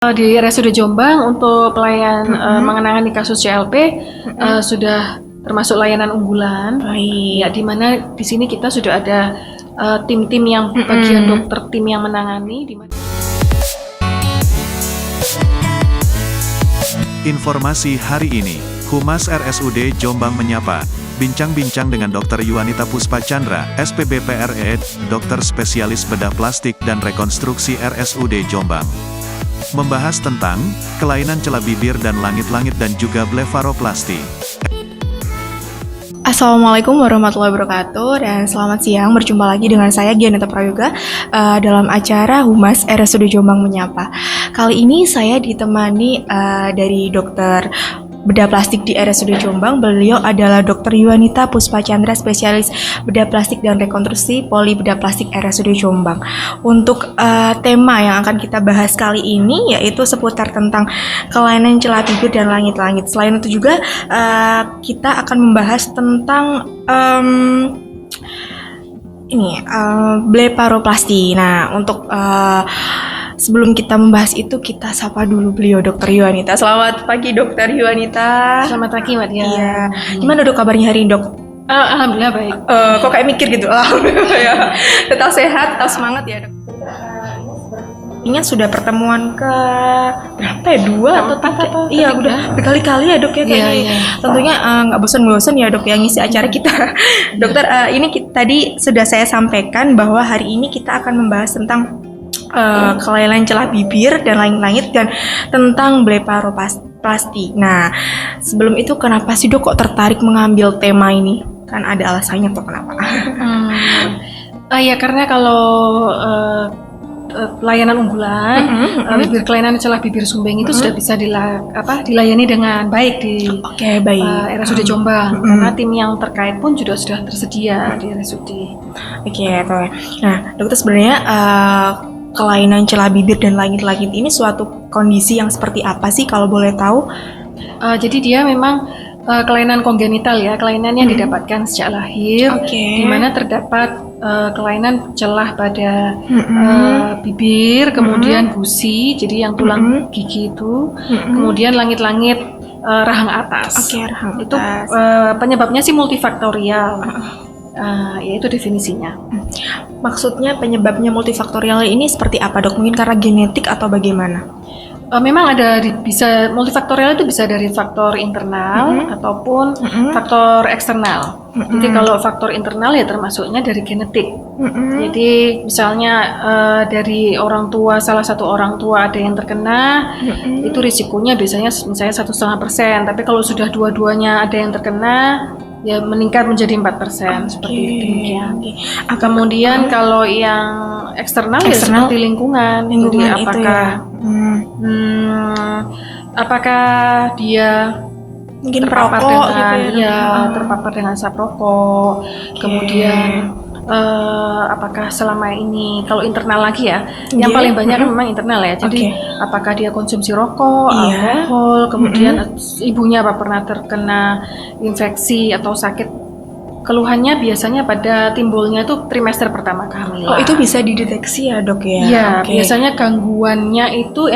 Di RSUD Jombang untuk pelayan mengenangani kasus CLP sudah termasuk layanan unggulan. Baik. Ya, di mana di sini kita sudah ada tim-tim yang bagian dokter tim yang menangani. Informasi hari ini, Humas RSUD Jombang menyapa. Bincang-bincang dengan Dr. Yuanita Puspa Chandra, SPB PRE, dokter spesialis bedah plastik dan rekonstruksi RSUD Jombang. Membahas tentang kelainan celah bibir dan langit-langit dan juga blefaroplasti. Assalamualaikum warahmatullahi wabarakatuh dan selamat siang, berjumpa lagi dengan saya Gianita Prayoga dalam acara Humas RSUD Jombang Menyapa. Kali ini saya ditemani dari dokter bedah plastik di RSUD Jombang. Beliau adalah Dr. Yuanita Puspa Chandra, spesialis bedah plastik dan rekonstruksi poli bedah plastik RSUD Jombang. Untuk tema yang akan kita bahas kali ini yaitu seputar tentang kelainan celah bibir dan langit-langit. Selain itu juga kita akan membahas tentang blefaroplasti. Nah, untuk sebelum kita membahas itu, kita sapa dulu beliau, Dr. Yuanita. Selamat pagi, Dr. Yuanita. Selamat pagi, Mbak Dia. Iya. Gimana dok kabarnya hari ini, dok? Alhamdulillah baik. Kok kayak mikir gitu? Alhamdulillah ya. Tetap sehat, tetap semangat ya, dok. Ingat sudah pertemuan ke berapa ya? 2 atau 3? Iya, udah berkali-kali ya, dok ya kayaknya. Iya. Tentunya nggak bosan-bosan ya, dok, yang ngisi acara kita. Dokter, ini tadi sudah saya sampaikan bahwa hari ini kita akan membahas tentang kelainan celah bibir dan langit-langit dan tentang blefaroplasti. Nah, sebelum itu kenapa sih dok kok tertarik mengambil tema ini? Kan ada alasannya tuh kenapa? Ya karena kalau layanan unggulan bibir kelainan celah bibir sumbing itu sudah bisa dilayani dengan baik di RSUD Jombang karena tim yang terkait pun juga sudah tersedia di RSUD. Nah, dokter, sebenarnya kelainan celah bibir dan langit-langit ini suatu kondisi yang seperti apa sih kalau boleh tahu? Jadi dia memang kelainan kongenital ya, kelainan yang didapatkan sejak lahir, di mana terdapat kelainan celah pada bibir, kemudian gusi, jadi yang tulang gigi itu, kemudian langit-langit rahang atas. Rahang itu atas. Penyebabnya sih multifaktorial. Yaitu definisinya. Maksudnya penyebabnya multifaktorial ini seperti apa, dok? Mungkin karena genetik atau bagaimana? Memang ada bisa multifaktorial itu bisa dari faktor internal ataupun faktor eksternal. Jadi kalau faktor internal ya termasuknya dari genetik. Jadi misalnya dari orang tua, salah satu orang tua ada yang terkena, itu risikonya biasanya misalnya 1,5%. Tapi kalau sudah dua-duanya ada yang terkena, ya meningkat menjadi 4%, seperti itu. Kemudian kalau yang eksternal ya seperti lingkungan. Jadi apakah apakah dia mungkin terpapar perokok dengan gitu ya, terpapar dengan asap rokok, kemudian apakah selama ini kalau internal lagi ya, yang paling banyak memang internal ya. Jadi apakah dia konsumsi rokok, alkohol, kemudian ibunya pernah terkena infeksi atau sakit. Keluhannya biasanya pada timbulnya itu trimester pertama kehamilan. Oh, itu bisa dideteksi ya, dok ya? Iya, biasanya gangguannya itu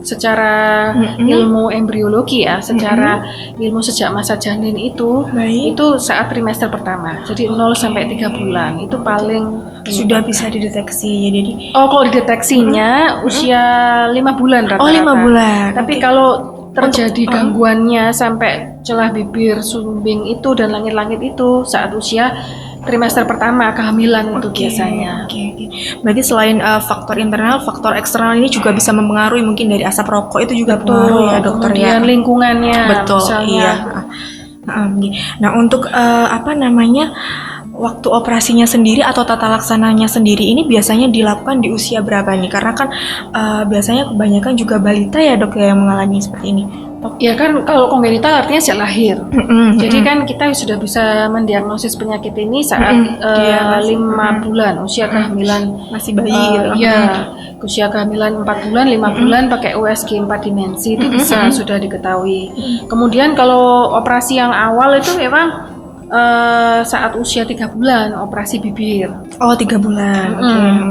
secara ilmu embriologi ya, secara ilmu sejak masa janin itu saat trimester pertama. Jadi 0 sampai 3 bulan itu paling sudah bisa dideteksi ya. Jadi kalau dideteksinya usia 5 bulan rata-rata. 5 bulan. Tapi kalau terjadi gangguannya sampai celah bibir sumbing itu dan langit-langit itu saat usia trimester pertama kehamilan itu biasanya. Berarti selain faktor internal, faktor eksternal ini juga bisa mempengaruhi, mungkin dari asap rokok itu juga pengaruh ya, dokter ya. Kemudian lingkungannya. Betul. Misalnya. Nah, untuk waktu operasinya sendiri atau tata laksananya sendiri ini biasanya dilakukan di usia berapa nih? Karena kan biasanya kebanyakan juga balita ya, dok ya, yang mengalami seperti ini. Ya kan kalau kongenital artinya sejak lahir. Jadi kan kita sudah bisa mendiagnosis penyakit ini saat 5 bulan usia kehamilan, masih bayi gitu. Ya, usia kehamilan 4 bulan, 5 bulan pakai USG 4 dimensi itu bisa sudah diketahui. Kemudian kalau operasi yang awal itu memang saat usia 3 bulan operasi bibir. Oh, 3 bulan.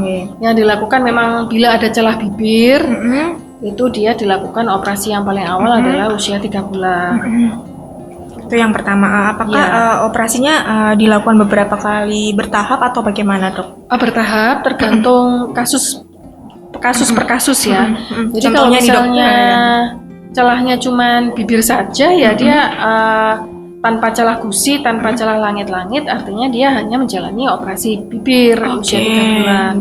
Oke. Yang dilakukan memang bila ada celah bibir, itu dia dilakukan operasi yang paling awal adalah usia 3 bulan. Itu yang pertama. Apakah operasinya dilakukan beberapa kali bertahap atau bagaimana, Dok? Bertahap, tergantung kasus per kasus ya. Jadi kalau Contohnya nih, Dok, misalnya celahnya cuman bibir saja ya dia tanpa celah gusi, tanpa celah langit-langit, artinya dia hanya menjalani operasi bibir usia 3 bulan.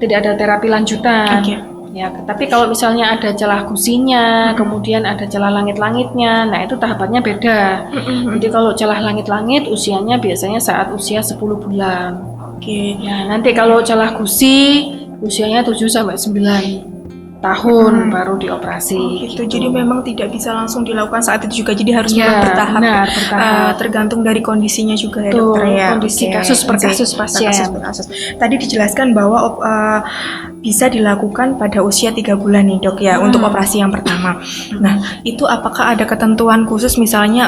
Tidak ada terapi lanjutan. Ya, tapi kalau misalnya ada celah gusinya, kemudian ada celah langit-langitnya, nah itu tahapannya beda. Jadi kalau celah langit-langit usianya biasanya saat usia 10 bulan. Nah, nanti kalau celah gusi usianya 7 sampai 9 tahun baru dioperasi. Gitu. Jadi memang tidak bisa langsung dilakukan saat itu juga. Jadi harus bertahap. Benar, bertahap. Tergantung dari kondisinya juga ya, Dokter ya. Kondisi kasus per kasus pasien. Tadi dijelaskan bahwa bisa dilakukan pada usia 3 bulan nih, Dok ya, untuk operasi yang pertama. Nah, itu apakah ada ketentuan khusus, misalnya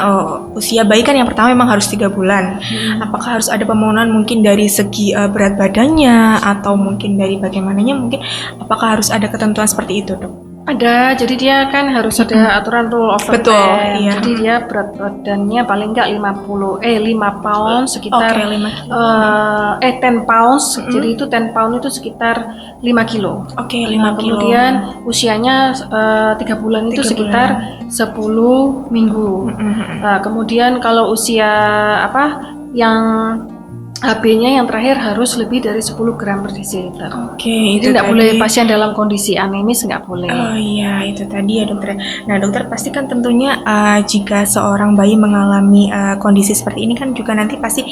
usia bayi kan yang pertama memang harus 3 bulan. Apakah harus ada pemenuhan mungkin dari segi berat badannya atau mungkin dari bagaimananya, mungkin apakah harus ada ketentuan seperti itu, Dok? Ada, jadi dia kan harus ada aturan rule of Betul, iya. Jadi dia berat badannya paling enggak 5 pound sekitar 10 pounds. Jadi itu 10 pound itu sekitar 5 kilo. 5 kilo. Kemudian usianya 3 bulan itu sekitar 10 minggu. Kemudian kalau usia yang HB-nya yang terakhir harus lebih dari 10 gram per desiliter. Itu tidak boleh pasien dalam kondisi anemis, nggak boleh. Oh iya, itu tadi ya, Dokter. Nah, Dokter pasti kan tentunya jika seorang bayi mengalami kondisi seperti ini kan juga nanti pasti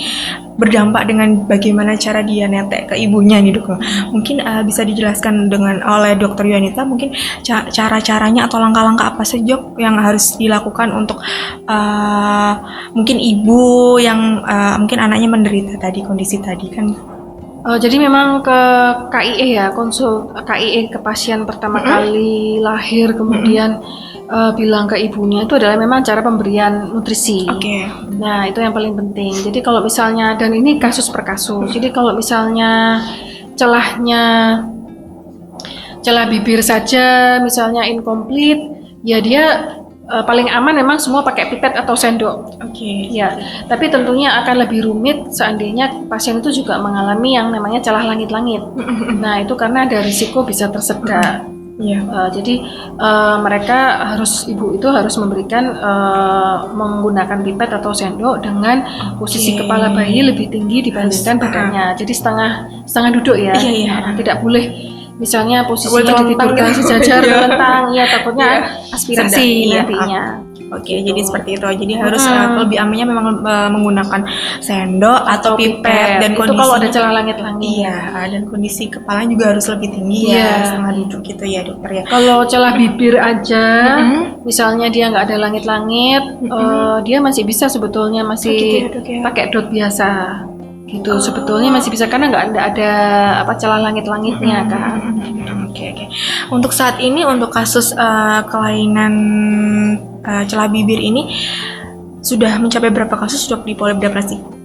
berdampak dengan bagaimana cara dia netek ke ibunya nih, Dok. Mungkin bisa dijelaskan oleh Dokter Yuanita mungkin cara-caranya atau langkah-langkah apa saja, Dok, yang harus dilakukan untuk mungkin ibu yang mungkin anaknya menderita tadi kondisi tadi kan. Jadi memang ke KIE ya, konsul KIE ke pasien pertama kali lahir, kemudian bilang ke ibunya itu adalah memang cara pemberian nutrisi. Nah, itu yang paling penting. Jadi kalau misalnya, dan ini kasus per kasus. Jadi kalau misalnya celah bibir saja misalnya incomplete, ya dia paling aman memang semua pakai pipet atau sendok. Ya, tapi tentunya akan lebih rumit seandainya pasien itu juga mengalami yang namanya celah langit-langit. Nah, itu karena ada risiko bisa tersedak. Jadi ibu itu harus memberikan menggunakan pipet atau sendok dengan posisi kepala bayi lebih tinggi dibandingkan badannya. Jadi setengah duduk ya. Tidak boleh misalnya posisinya ditidurkan sejajar melentang, ya takutnya aspirasi nantinya. Jadi seperti itu. Jadi harus lebih amannya memang menggunakan sendok atau pipet, dan itu kalau ada celah langit-langit. Dan kondisi kepalanya juga harus lebih tinggi setengah duduk gitu ya, Dokter ya. Kalau celah bibir aja, misalnya dia nggak ada langit-langit, dia masih bisa sebetulnya pakai dot biasa. Gitu sebetulnya masih bisa karena nggak ada celah langit-langitnya kan. Untuk saat ini untuk kasus kelainan celah bibir ini sudah mencapai berapa kasus, Dok, di polybdaplasti?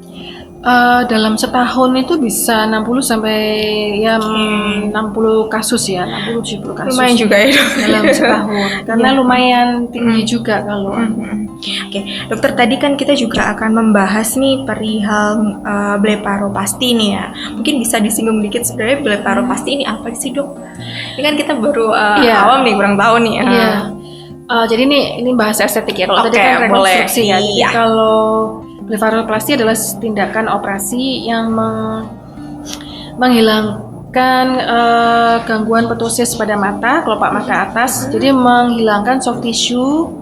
Dalam setahun itu bisa 60 sampai 60 kasus ya, 60-70 kasus. Lumayan juga ya, Dok. Dalam setahun. Karena lumayan tinggi juga kalau. Dokter, tadi kan kita juga akan membahas nih perihal blefaropasti nih ya. Mungkin bisa disinggung dikit sebenarnya blefaropasti ini apa sih, Dok? Ini kan kita baru awam nih, kurang tahu nih. Jadi ini bahasa estetik ya. Kalau tadi kan rekonstruksi ya. Jadi kalau blefaroplasti adalah tindakan operasi yang menghilangkan gangguan ptosis pada mata, kelopak mata atas. Jadi menghilangkan soft tissue,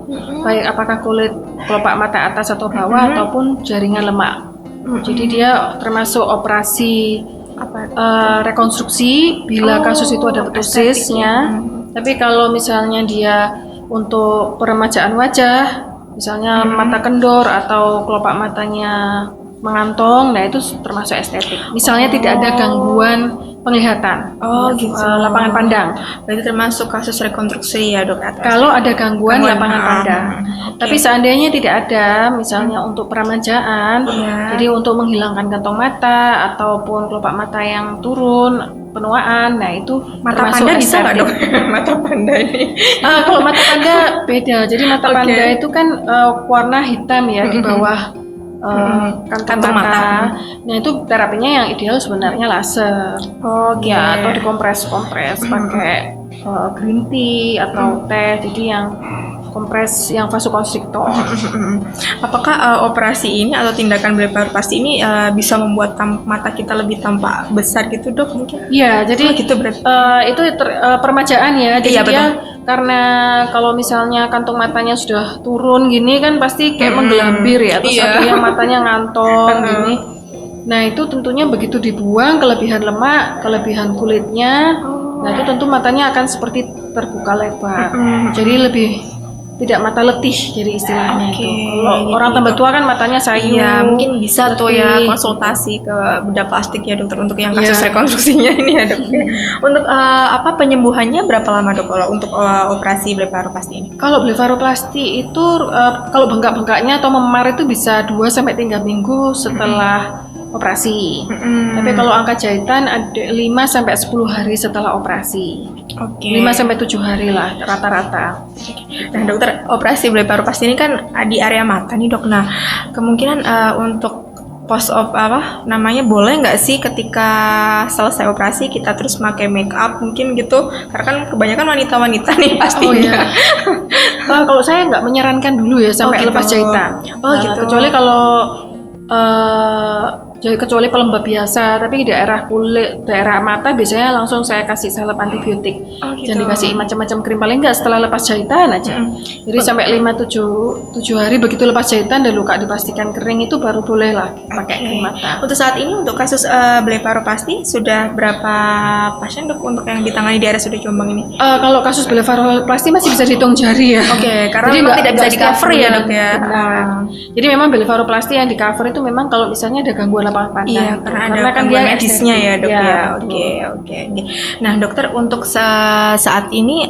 baik apakah kulit kelopak mata atas atau bawah ataupun jaringan lemak. Jadi dia termasuk operasi rekonstruksi bila kasus itu ada ptosisnya. Tapi kalau misalnya dia untuk peremajaan wajah, misalnya mata kendor atau kelopak matanya mengantong, nah itu termasuk estetik. Misalnya tidak ada gangguan penglihatan, lapangan pandang. Berarti termasuk kasus rekonstruksi ya, Dok? Kalau ada gangguan lapangan pandang. Tapi seandainya tidak ada, misalnya untuk peremajaan, jadi untuk menghilangkan kantong mata ataupun kelopak mata yang turun, penuaan. Nah itu Mata termasuk panda bisa nggak, estetik. Dok? Mata panda ini. Kalau mata panda beda. Jadi mata Oke. panda itu kan warna hitam ya di bawah kantong mata. Nah itu terapinya yang ideal sebenarnya laser. Oke. Ya atau dikompres-kompres pakai green tea atau teh. Jadi yang kompres yang vasokonstriktor. Apakah operasi ini atau tindakan blefaroplasti ini bisa membuat mata kita lebih tampak besar gitu, Dok? Mungkin? Iya, jadi gitu berarti. itu permajaan ya. Jadi Iya, dia karena kalau misalnya kantung matanya sudah turun gini kan pasti kayak menggelambir ya, terus ada yang matanya ngantong gini. Nah itu tentunya begitu dibuang kelebihan lemak, kelebihan kulitnya, nah itu tentu matanya akan seperti terbuka lebar. Jadi lebih tidak mata letih jadi istilahnya itu. Kalau orang tambah tua kan matanya sayu. Iya, mungkin bisa tuh ya letih. konsultasi ke bedah plastik ya, Dokter, untuk yang kasus rekonstruksinya ini ya, Dok. Untuk penyembuhannya berapa lama, Dok, kalau untuk operasi blefaroplasti ini? Kalau blefaroplasti itu kalau bengkak-bengkaknya atau memar itu bisa 2 sampai 3 minggu setelah operasi. Tapi kalau angka jahitan ada 5 sampai 10 hari setelah operasi. Oke. 5 sampai 7 hari lah rata-rata. Nah, Dokter, operasi blefaroplasti ini kan di area mata nih, Dok. Nah, kemungkinan untuk post op boleh nggak sih ketika selesai operasi kita terus pakai make up mungkin gitu, karena kan kebanyakan wanita-wanita nih pastinya. Kalau saya nggak menyarankan dulu ya sampai lepas jahitan. Gitu. Kecuali kalau kecuali pelembab biasa, tapi di daerah kulit, daerah mata biasanya langsung saya kasih salep antibiotik. Dan dikasih macam-macam krim, paling nggak setelah lepas jahitan aja. Jadi sampai 5-7 hari begitu lepas jahitan dan luka dipastikan kering itu baru boleh lah pakai krim mata. Untuk saat ini untuk kasus blefaroplasti sudah berapa pasien, Dok, untuk yang ditangani di RSUD Jombang ini? Kalau kasus blefaroplasti masih bisa dihitung jari ya. Karena jadi tidak bisa di cover ya, Dok ya. Jadi memang blefaroplasti yang di cover itu memang kalau misalnya ada gangguan lapangan pandang. Iya, karena kan dia medisnya ya, Dok ya. Oke. Nah, Dokter, untuk saat ini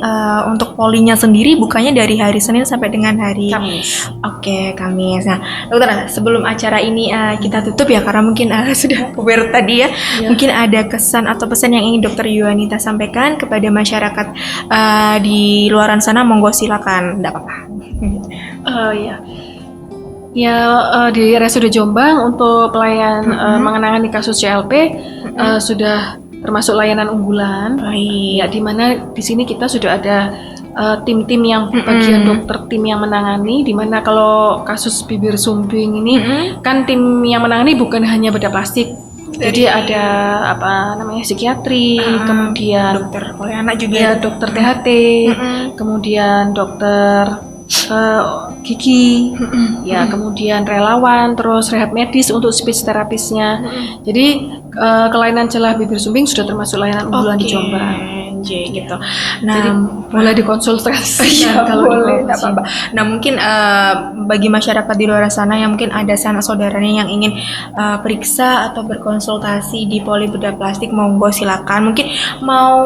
untuk polinya sendiri bukannya dari hari Senin sampai dengan hari Kamis. Oke, Kamis. Nah, Dokter, sebelum acara ini kita tutup ya, karena mungkin sudah aware tadi ya. Mungkin ada kesan atau pesan yang ingin Dokter Yuanita sampaikan kepada masyarakat di luaran sana, monggo silakan, enggak apa-apa. Di RSUD Jombang untuk pelayan mengenangani kasus CLP sudah termasuk layanan unggulan. Ya, di mana di sini kita sudah ada tim-tim yang bagian dokter tim yang menangani, di mana kalau kasus bibir sumbing ini kan tim yang menangani bukan hanya bedah plastik. Jadi ada psikiatri, kemudian dokter oleh anak juga, ya dokter THT, kemudian dokter gigi, ya kemudian relawan, terus rehab medis untuk speech terapisnya. Jadi kelainan celah bibir sumbing sudah termasuk layanan unggulan di Jombang. Gitu. Nah, jadi boleh dikonsultasi kalau boleh, tidak apa-apa. Nah, mungkin bagi masyarakat di luar sana yang mungkin ada sanak saudaranya yang ingin periksa atau berkonsultasi di poli bedah plastik, monggo silakan. Mungkin mau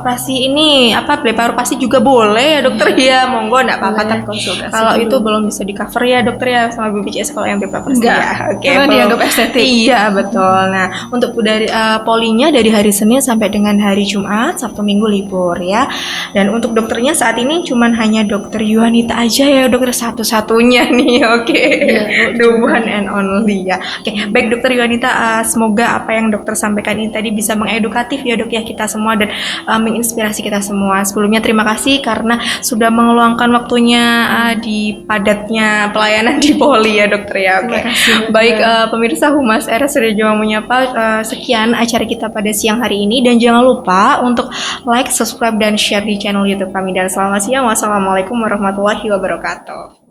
operasi ini blefaroplasti juga boleh ya, Dokter ya, monggo enggak apa-apa. Kalau itu belum bisa di cover ya, Dokter ya, sama BPJS kalau yang blefaroplasti ya. Karena dianggap estetik. Iya, betul. Nah, untuk dari polinya dari hari Senin sampai dengan hari Jumat, Sabtu Minggu libur ya. Dan untuk dokternya saat ini cuman hanya Dokter Yuanita aja ya, Dokter, satu-satunya nih. The one and only ya. Baik Dokter Yuanita, semoga apa yang Dokter sampaikan ini tadi bisa mengedukatif ya, Dok ya, kita semua dan menginspirasi kita semua. Sebelumnya terima kasih karena sudah mengeluangkan waktunya di padatnya pelayanan di poli ya, Dokter ya. Baik pemirsa Humas RSUD Jombang Menyapa, sekian acara kita pada siang hari ini, dan jangan lupa untuk like, subscribe, dan share di channel YouTube kami. Dan selamat siang. Wassalamualaikum warahmatullahi wabarakatuh.